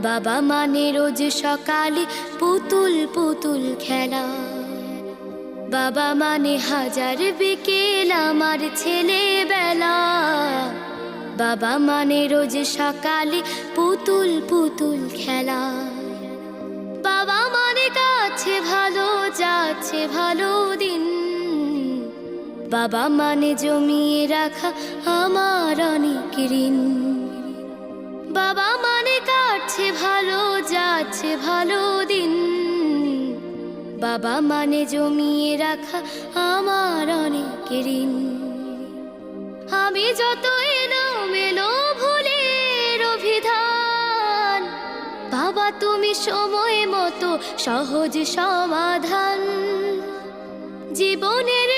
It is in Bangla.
বাবা মানে রোজ সকালে পুতুল পুতুল খেলা। বাবা মানে হাজার বিকেল আমার ছেলেবেলা। বাবা মানে রোজ সকালে পুতুল পুতুল খেলা। বাবা মানে কাছে ভালো যাচ্ছে ভালো দিন। বাবা মানে জমিয়ে রাখা আমার অনেক ঋণ। বাবা মানে কাটছে ভালো যাচ্ছে ভালো দিন। বাবা মানে জমিয়ে রাখা আমার অনেক ঋণ। আমি যত এলোমেলো ভুলের অভিধান, বাবা তুমি সময় মতো সহজ সমাধান। জীবনের